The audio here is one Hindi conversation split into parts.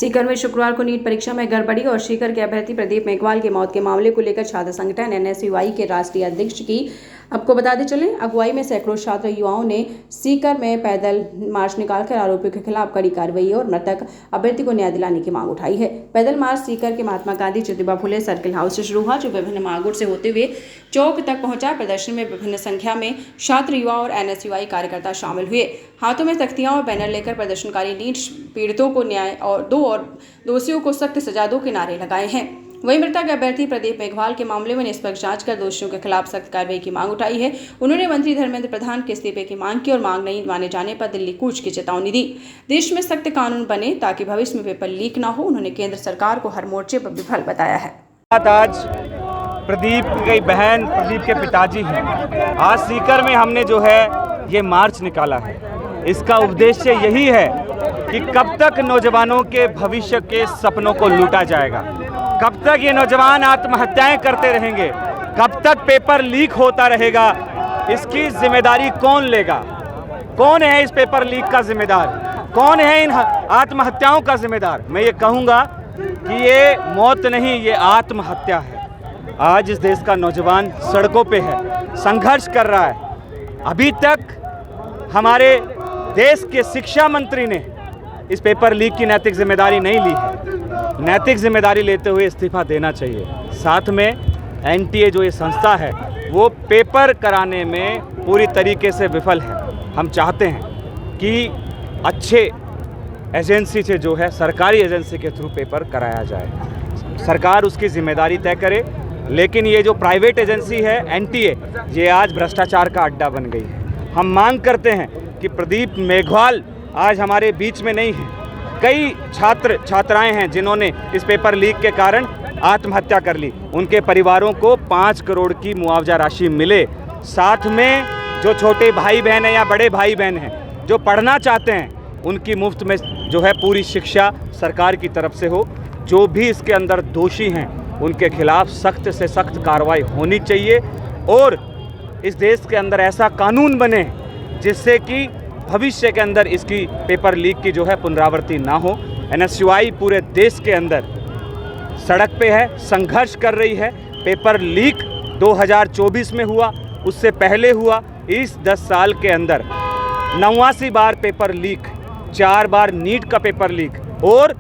सीकर में शुक्रवार को नीट परीक्षा में गड़बड़ी और सीकर के अभ्यर्थी प्रदीप मेघवाल की मौत के मामले को लेकर छात्र संगठन एनएसयूआई के राष्ट्रीय अध्यक्ष की आपको बताते चलें अगुवाई में सैकड़ों छात्र युवाओं ने सीकर में पैदल मार्च निकालकर आरोपियों के खिलाफ कड़ी कार्रवाई और मृतक अभ्यर्थी को न्याय दिलाने की मांग उठाई है। पैदल मार्च सीकर के महात्मा गांधी ज्योतिबा फुले सर्किल हाउस से शुरू हुआ, जो विभिन्न मार्गों से होते हुए चौक तक पहुंचा। प्रदर्शन में विभिन्न संख्या में छात्र, युवा और एनएसयूआई कार्यकर्ता शामिल हुए। हाथों में तख्तियां और बैनर लेकर प्रदर्शनकारी नीट पीड़ितों को न्याय और दोषियों को सख्त सजा दो के नारे लगाए हैं। वहीं मृतक अभ्यर्थी प्रदीप मेघवाल के मामले में निष्पक्ष जांच कर दोषियों के खिलाफ सख्त कार्रवाई की मांग उठाई है। उन्होंने मंत्री धर्मेंद्र प्रधान के इस्तीफे की मांग की और मांग नहीं माने जाने पर दिल्ली कूच की चेतावनी दी। देश में सख्त कानून बने ताकि भविष्य में पेपर लीक न हो। उन्होंने केंद्र सरकार को हर मोर्चे पर विफल बताया है। आज प्रदीप की बहन, प्रदीप के पिताजी हैं। आज सीकर में हमने जो है ये मार्च निकाला है। इसका उद्देश्य यही है कि कब तक नौजवानों के भविष्य के सपनों को लूटा जाएगा, कब तक ये नौजवान आत्महत्याएं करते रहेंगे, कब तक पेपर लीक होता रहेगा। इसकी जिम्मेदारी कौन लेगा? कौन है इस पेपर लीक का जिम्मेदार? कौन है इन आत्महत्याओं का जिम्मेदार? मैं ये कहूँगा कि ये मौत नहीं, ये आत्महत्या है। आज इस देश का नौजवान सड़कों पे है, संघर्ष कर रहा है। अभी तक हमारे देश के शिक्षा मंत्री ने इस पेपर लीक की नैतिक जिम्मेदारी नहीं ली है। नैतिक जिम्मेदारी लेते हुए इस्तीफा देना चाहिए। साथ में एनटीए जो ये संस्था है वो पेपर कराने में पूरी तरीके से विफल है। हम चाहते हैं कि अच्छे एजेंसी से जो है सरकारी एजेंसी के थ्रू पेपर कराया जाए। सरकार उसकी जिम्मेदारी तय करे, लेकिन ये जो प्राइवेट एजेंसी है एनटीए, ये आज भ्रष्टाचार का अड्डा बन गई है। हम मांग करते हैं कि प्रदीप मेघवाल आज हमारे बीच में नहीं है। कई छात्र छात्राएं हैं जिन्होंने इस पेपर लीक के कारण आत्महत्या कर ली। उनके परिवारों को 5 करोड़ की मुआवजा राशि मिले। साथ में जो छोटे भाई बहन हैं या बड़े भाई बहन हैं जो पढ़ना चाहते हैं, उनकी मुफ्त में जो है पूरी शिक्षा सरकार की तरफ से हो। जो भी इसके अंदर दोषी हैं उनके खिलाफ सख्त से सख्त कार्रवाई होनी चाहिए और इस देश के अंदर ऐसा कानून बने जिससे कि भविष्य के अंदर इसकी पेपर लीक की जो है पुनरावृत्ति ना हो। एनएसयूआई पूरे देश के अंदर सड़क पे है, संघर्ष कर रही है। पेपर लीक 2024 में हुआ, उससे पहले हुआ। इस 10 साल के अंदर 89 बार पेपर लीक, 4 बार नीट का पेपर लीक और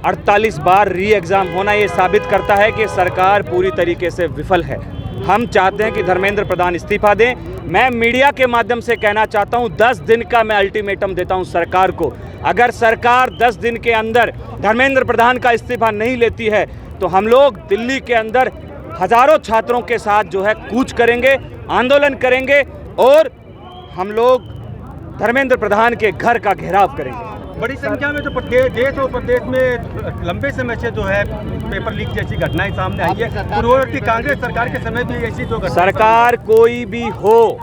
48 बार री एग्ज़ाम होना, ये साबित करता है कि सरकार पूरी तरीके से विफल है। हम चाहते हैं कि धर्मेंद्र प्रधान इस्तीफा दें। मैं मीडिया के माध्यम से कहना चाहता हूं, 10 दिन का मैं अल्टीमेटम देता हूं सरकार को। अगर सरकार 10 दिन के अंदर धर्मेंद्र प्रधान का इस्तीफा नहीं लेती है तो हम लोग दिल्ली के अंदर हजारों छात्रों के साथ जो है कूच करेंगे, आंदोलन करेंगे और हम लोग धर्मेंद्र प्रधान के घर का घेराव करेंगे। बड़ी संख्या में जो देश और प्रदेश में लंबे समय से जो है पेपर लीक जैसी घटनाएं सामने आई है। पूर्ववर्ती कांग्रेस सरकार के समय भी ऐसी जो सरकार कोई भी हो,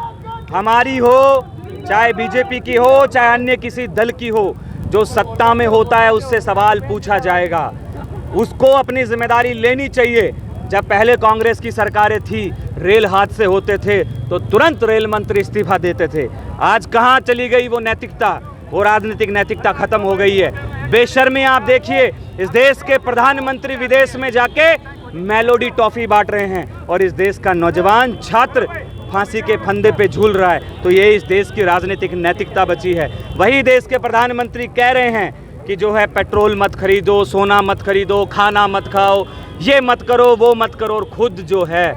हमारी हो, चाहे बीजेपी की हो, चाहे अन्य किसी दल की हो, जो सत्ता में होता है उससे सवाल पूछा जाएगा। उसको अपनी जिम्मेदारी लेनी चाहिए। जब पहले कांग्रेस की सरकारें थी, रेल हादसे होते थे तो तुरंत रेल मंत्री इस्तीफा देते थे। आज कहाँ चली गई वो नैतिकता? वो राजनीतिक नैतिकता खत्म हो गई है। बेशर्मी आप देखिए, इस देश के प्रधानमंत्री विदेश में जाके मेलोडी टॉफी बांट रहे हैं और इस देश का नौजवान छात्र फांसी के फंदे पे झूल रहा है। तो ये इस देश की राजनीतिक नैतिकता बची है। वही देश के प्रधानमंत्री कह रहे हैं कि जो है पेट्रोल मत खरीदो, सोना मत खरीदो, खाना मत खाओ, ये मत करो, वो मत करो, और खुद जो है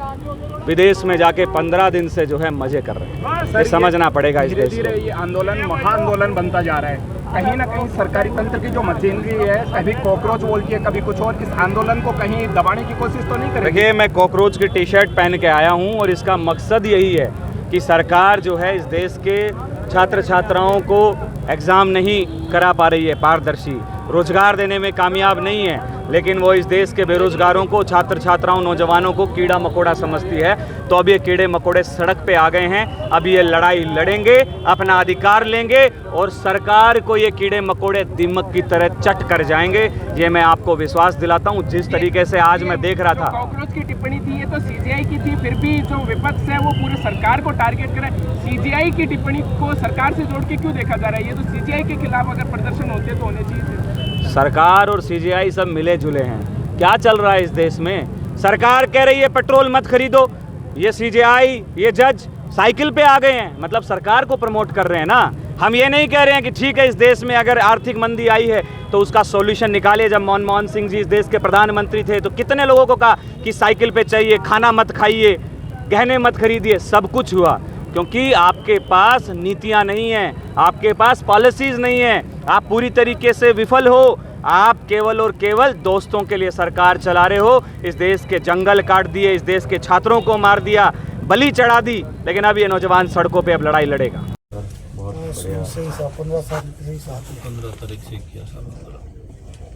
विदेश में जाके 15 दिन से जो है मजे कर रहे हैं। ये समझना पड़ेगा इस देश को। ये आंदोलन महाआंदोलन बनता जा रहा है। कहीं ना कहीं सरकारी तंत्र की जो मशीनरी है, कभी कॉकरोच बोलती है, कभी कुछ और, इस आंदोलन को कहीं दबाने की कोशिश तो नहीं करेगी? देखिए, मैं कॉकरोच की टी शर्ट पहन के आया हूँ और इसका मकसद यही है कि सरकार जो है इस देश के छात्र छात्राओं को एग्ज़ाम नहीं करा पा रही है पारदर्शी, रोजगार देने में कामयाब नहीं है, लेकिन वो इस देश के बेरोजगारों को, छात्र छात्राओं, नौजवानों को कीड़ा मकोड़ा समझती है। तो अब ये कीड़े मकोड़े सड़क पे आ गए हैं। अब ये लड़ाई लड़ेंगे, अपना अधिकार लेंगे और सरकार को ये कीड़े मकोड़े दीमक की तरह चट कर जाएंगे। ये मैं आपको विश्वास दिलाता हूँ। जिस तरीके से आज मैं देख रहा था, कॉकरोच की टिप्पणी थी, ये तो सीजीआई की थी, फिर भी जो विपक्ष है वो पूरे सरकार को टारगेट करे। सीजीआई की टिप्पणी को सरकार से जोड़ के क्यों देखा जा रहा है? ये तो सीजीआई के खिलाफ अगर प्रदर्शन होते तो होने चाहिए। सरकार और सीजेआई सब मिले जुले हैं। क्या चल रहा है इस देश में? सरकार कह रही है पेट्रोल मत खरीदो, ये सीजेआई ये जज साइकिल पे आ गए हैं, मतलब सरकार को प्रमोट कर रहे हैं ना। हम ये नहीं कह रहे हैं कि ठीक है इस देश में अगर आर्थिक मंदी आई है तो उसका सॉल्यूशन निकाले। जब मनमोहन सिंह जी इस देश के प्रधानमंत्री थे तो कितने लोगों को कहा कि साइकिल पे चाहिए, खाना मत खाइए, गहने मत खरीदिए, सब कुछ हुआ क्योंकि आपके पास नीतियां नहीं हैं, आपके पास पॉलिसीज़ नहीं हैं, आप पूरी तरीके से विफल हो। आप केवल और केवल दोस्तों के लिए सरकार चला रहे हो। इस देश के जंगल काट दिए, इस देश के छात्रों को मार दिया, बली चढ़ा दी, लेकिन अब ये नौजवान सड़कों पे अब लड़ाई लड़ेगा। 15 तारीख से किया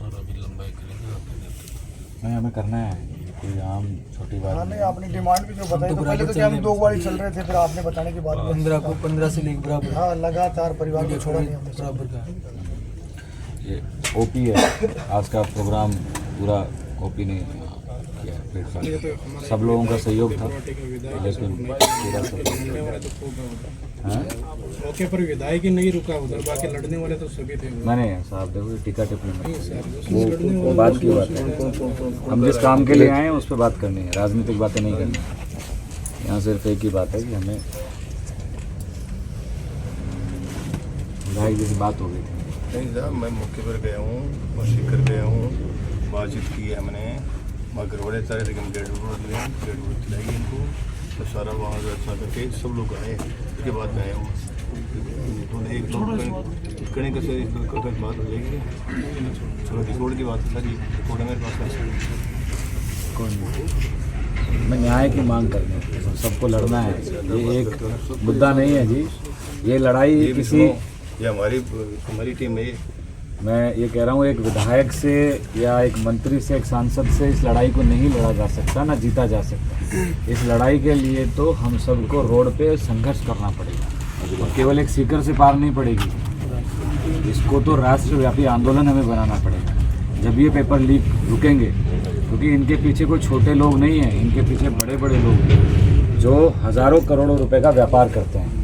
और अभी लंबाई करेंगे। नहीं, हमें करना है, कोई आम छोटी बात नहीं। आपने डिमांड भी जो बताई तो पहले तो क्या हम 2 बार चल रहे थे, फिर आपने बताने के बाद 15 से लेकर बराबर। हाँ, लगातार परिवार को छोड़ा नहीं हमने बराबर का। ये ओपी है। आज का प्रोग्राम पूरा ओपी ने किया पेट का, सब लोगों का सहयोग था, लेकिन पूरा ओके पर विधायक ही नहीं रुका उधर, बाकी लड़ने वाले तो सभी थे। मैंने साहब देखो टीका टिप्पणी वो बात की बात है। हम जिस काम के लिए आए हैं उस पर बात करनी है, राजनीतिक बातें नहीं करनी। यहाँ सिर्फ एक ही बात है कि हमें विधायक जैसी बात हो गई थी। नहीं साहब, मैं मौके पर गया हूँ, कोशिश कर गया हूँ, बातचीत की है हमने, मगर बड़े सारे लेकिन डेढ़ खिलाई इनको तो सारा वहाँ अच्छा करके सब लोग आए, उसके बाद में आए हूँ। एक दो कहीं कैसे बात हो जाएगी, थोड़ा रिकॉर्ड की बात है सर, रिकॉर्ड है मेरे पास। मैं न्याय की मांग करनी है, सबको लड़ना है। ये एक मुद्दा नहीं है जी, ये लड़ाई किसी, ये हमारी टीम है। मैं ये कह रहा हूँ एक विधायक से या एक मंत्री से, एक सांसद से इस लड़ाई को नहीं लड़ा जा सकता, ना जीता जा सकता। इस लड़ाई के लिए तो हम सबको रोड पे संघर्ष करना पड़ेगा, और केवल एक सीकर से पार नहीं पड़ेगी। इसको तो राष्ट्रव्यापी आंदोलन हमें बनाना पड़ेगा। जब ये पेपर लीक रुकेंगे, क्योंकि इनके पीछे कोई छोटे लोग नहीं हैं, इनके पीछे बड़े बड़े लोग हैं जो हज़ारों करोड़ों रुपए का व्यापार करते हैं।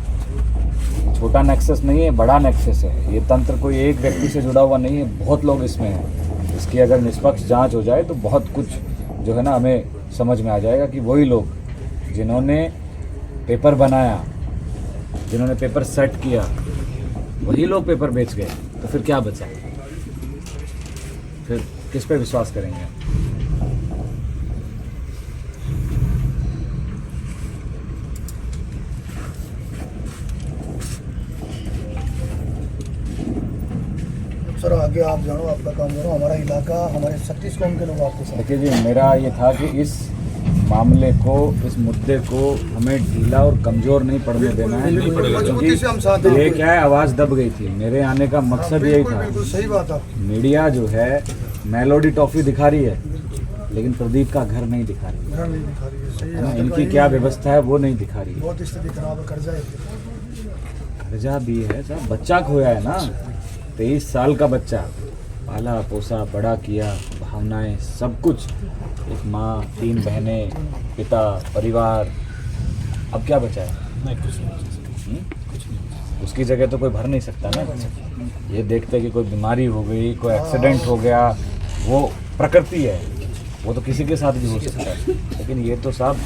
छोटा नेक्सस नहीं है, बड़ा नेक्सस है। ये तंत्र कोई एक व्यक्ति से जुड़ा हुआ नहीं है, बहुत लोग इसमें हैं। इसकी अगर निष्पक्ष जांच हो जाए तो बहुत कुछ जो है ना हमें समझ में आ जाएगा कि वही लोग जिन्होंने पेपर बनाया, जिन्होंने पेपर सेट किया, वही लोग पेपर बेच गए, तो फिर क्या बचा? फिर किस पे विश्वास करेंगे? सर आगे आप जानो, आपका काम करो, हमारा इलाका, हमारे 36 कौम के लोग आपके साथ। देखिए जी, मेरा ये था कि इस मामले को, इस मुद्दे को हमें ढीला और कमज़ोर नहीं पड़ने देना है, क्योंकि ये क्या है, आवाज़ दब गई थी। मेरे आने का मकसद यही था। बिल्कुल सही बात है। मीडिया जो है मेलोडी टॉफी दिखा रही है, लेकिन प्रदीप का घर नहीं दिखा रही घर नहीं दिखा रही है, सही है ना। है। इनकी क्या व्यवस्था है वो नहीं दिखा रही है। बहुत स्थिति खराब है, कर्जा है। कर्जा भी है साहब, बच्चा खोया है ना, 23 साल का बच्चा, पाला पोसा बड़ा किया, भावनाएं सब कुछ, एक माँ, 3 बहनें, पिता, परिवार, अब क्या बचा है? नहीं, कुछ नहीं। उसकी जगह तो कोई भर नहीं सकता ना। ये देखते कि कोई बीमारी हो गई, कोई एक्सीडेंट हो गया, वो प्रकृति है, वो तो किसी के साथ भी हो सकता है, लेकिन ये तो साहब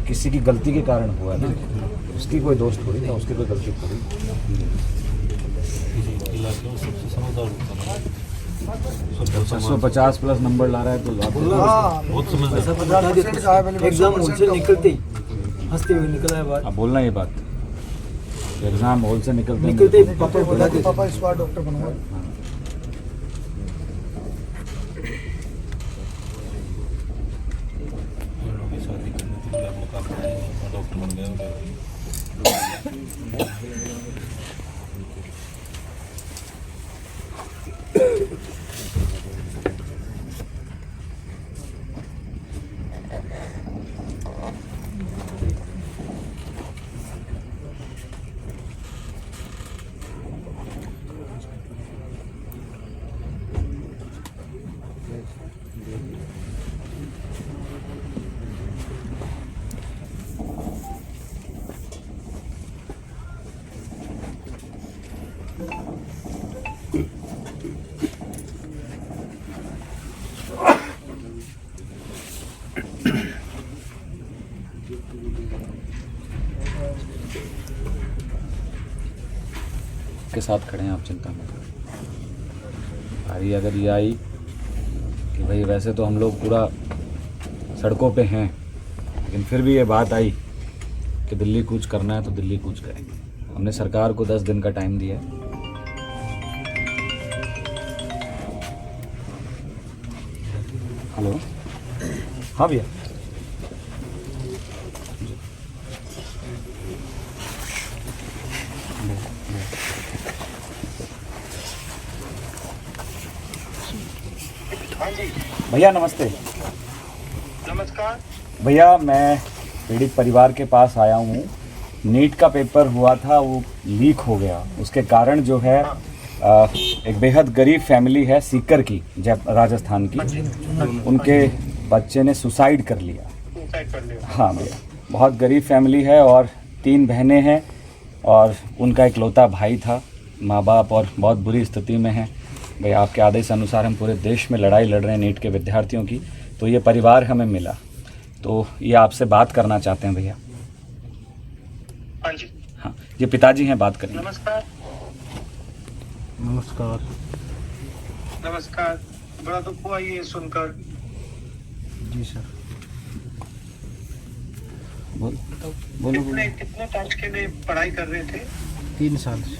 किसी की गलती के कारण हुआ ना, उसकी कोई दोष थोड़ी था, उसकी कोई गलती थोड़ी। इलाके में सबसे समझदार होता है, 650 प्लस नंबर ला रहा है तो बहुत समझदार। एग्जाम हॉल से निकलते ही हंसते हुए निकला है बात। अब बोलना ये बात, एग्जाम हॉल से निकलते पापा बोला कि पापा इस बार डॉक्टर बनूंगा। शादी करने के लिए मुकाम डॉक्टर बन गए। साथ खड़े हैं, आप चिंता मत करो। भाई अगर ये आई कि भाई वैसे तो हम लोग पूरा सड़कों पे हैं, लेकिन फिर भी ये बात आई कि दिल्ली कूच करना है तो दिल्ली कूच करेंगे। हमने सरकार को 10 दिन का टाइम दिया है। हेलो, हाँ भैया। भैया नमस्ते। नमस्कार भैया मैं पीड़ित परिवार के पास आया हूँ। नीट का पेपर हुआ था, वो लीक हो गया। उसके कारण जो है एक बेहद गरीब फैमिली है सीकर की, राजस्थान की, उनके बच्चे ने सुसाइड कर लिया। हाँ भैया, बहुत गरीब फैमिली है और 3 बहनें हैं और उनका इकलौता भाई था। माँ बाप और बहुत बुरी स्थिति में हैं। भैया आपके आदेश अनुसार हम पूरे देश में लड़ाई लड़ रहे हैं नीट के विद्यार्थियों की, तो ये परिवार हमें मिला, तो ये आपसे बात करना चाहते हैं भैया। हाँ जी, हाँ, ये पिताजी हैं, बात करेंगे। नमस्कार। नमस्कार। नमस्कार। बड़ा दुख हुआ ये सुनकर। जी सर। बोलो। कितने टाइम के लिए पढ़ाई कर रहे थे? 3 साल से।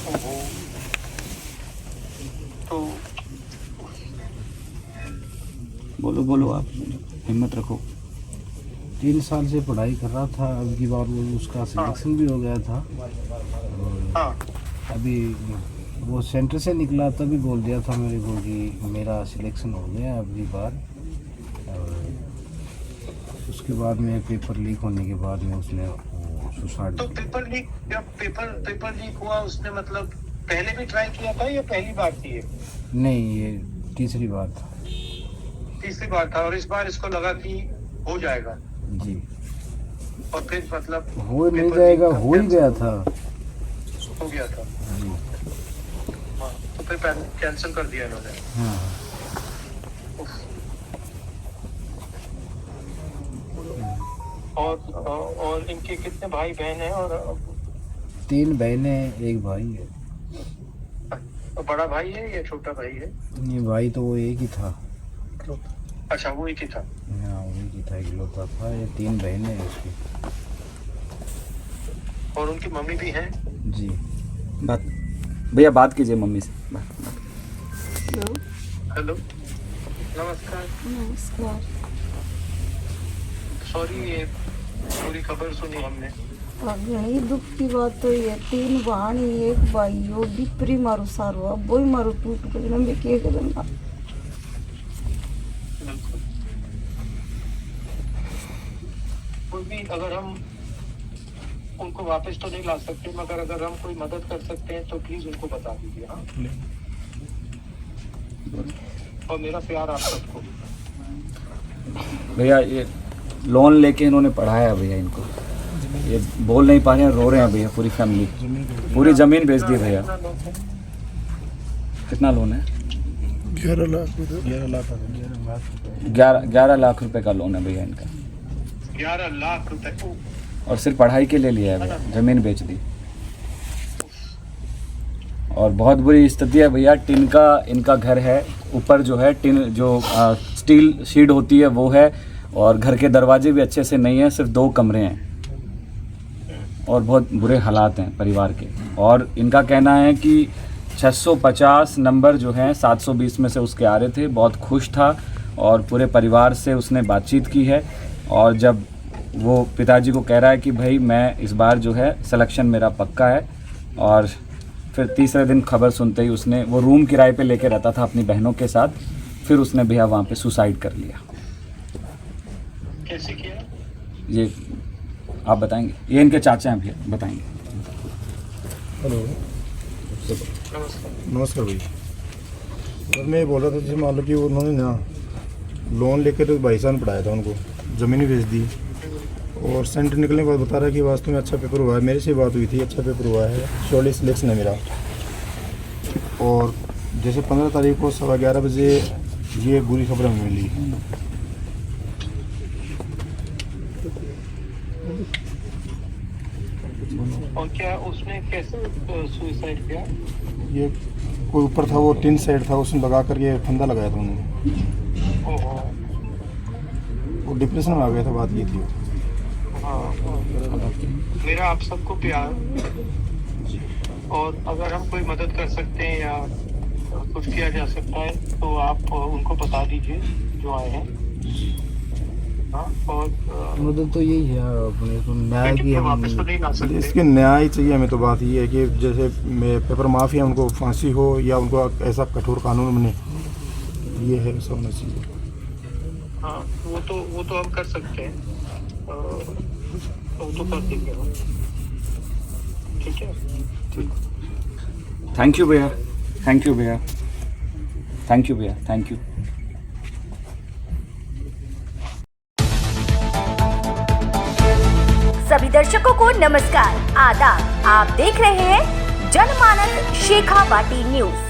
ओहो। तो बोलो आप, हिम्मत रखो। 3 साल से पढ़ाई कर रहा था। अब की बार वो उसका सिलेक्शन भी हो गया था। हाँ। अभी वो सेंटर से निकला तभी बोल दिया था मेरे को कि मेरा सिलेक्शन हो गया अब की बार। उसके बाद में पेपर लीक होने के बाद में उसने सुसाइड। तो पेपर लीक, जब पेपर लीक हुआ उसने मतलब पहले भी ट्राई किया था या पहली बार थी ये? नहीं, ये तीसरी बार था। तीसरी बार था और इस बार इसको लगा कि हो जाएगा। जी। और फिर मतलब हो नहीं जाएगा, हो ही गया था। हो गया था। जी। हाँ, तो फिर कैंसिल कर दिया इन्होंने। हाँ। और इनके कितने भाई बहन हैं? और 3 बहनें, 1 भाई है। बड़ा भाई है या छोटा भाई है? ये भाई तो वो एक ही था। अच्छा, वो एक ही था। हाँ, वो एक ही था, इकलौता था। ये 3 बहनें हैं उसकी। और उनकी मम्मी भी हैं? जी। भैया बात कीजिए मम्मी से। हेलो, नमस्कार। नमस्कार। सॉरी, ये पूरी खबर सुनी हमने। घणी दुख की बात तो ये 3 बहन 1 भाई हो बिपरी मारो सारो अब वही मारो टूट गए मैं के करना। कोई भी अगर हम उनको वापस तो नहीं ला सकते, मगर अगर हम कोई मदद कर सकते हैं तो प्लीज उनको बता दीजिए। हाँ, और मेरा प्यार आप सबको। भैया ये लोन लेके इन्होंने पढ़ाया भैया, इनको ये बोल नहीं पा रहे हैं, रो रहे हैं भैया। पूरी फैमिली, पूरी जमीन बेच दी भैया। कितना लोन है? 11 लाख रुपए का लोन है भैया इनका। 11 लाख रुपए? और सिर्फ पढ़ाई के लिए लिया है भैया, जमीन बेच दी। और बहुत बुरी स्थिति है भैया। टिन का इनका घर है, ऊपर जो है टिन जो स्टील शीट होती है वो है, और घर के दरवाजे भी अच्छे से नहीं है, सिर्फ 2 कमरे हैं और बहुत बुरे हालात हैं परिवार के। और इनका कहना है कि 650 नंबर जो हैं 720 में से उसके आ रहे थे। बहुत खुश था और पूरे परिवार से उसने बातचीत की है। और जब वो पिताजी को कह रहा है कि भाई मैं इस बार जो है सिलेक्शन मेरा पक्का है, और फिर तीसरे दिन खबर सुनते ही उसने, वो रूम किराए पे लेके रहता था अपनी बहनों के साथ, फिर उसने भैया वहाँ पे सुसाइड कर लिया। कैसे किया ये आप बताएंगे? ये इनके चाचा हैं भैया, बताएंगे। हेलो, नमस्कार भाई। सर मैं ये बोल रहा था, जैसे मान लो कि उन्होंने ना लोन लेकर तो भाई साहब ने पढ़ाया था, उनको ज़मीन बेच दी, और सेंटर निकलने के बाद बता रहा है कि वास्तव में अच्छा पेपर हुआ है। मेरे से बात हुई थी, अच्छा पेपर हुआ है, श्योरली सिलेक्शन है मेरा। और जैसे 15 तारीख को 11:15 बजे ये बुरी खबर हमें मिली। और क्या उसने कैसे सुसाइड किया? ये कोई ऊपर था, वो टिन साइड था, उसने लगा कर ये फंदा लगाया था उन्होंने। ओहो। वो डिप्रेशन में आ गया था, बात ये थी। मेरा आप सबको प्यार, और अगर हम कोई मदद कर सकते हैं या कुछ किया जा सकता है तो आप उनको बता दीजिए जो आए हैं। हाँ, और मदद तो यही है अपने को न्याय की, हम वापस तो नहीं ला सकते। इसके न्याय चाहिए हमें। तो बात ये है कि जैसे पेपर माफिया उनको फांसी हो या उनको ऐसा कठोर कानून बने, ये है सब होना चाहिए। हाँ, वो तो हम कर सकते हैं, वो तो कर देंगे हम। ठीक है। थैंक यू भैया, थैंक यू भैया, थैंक यू भैया, थैंक यू। सभी दर्शकों को नमस्कार, आदाब। आप देख रहे हैं जनमानस शेखावाटी न्यूज।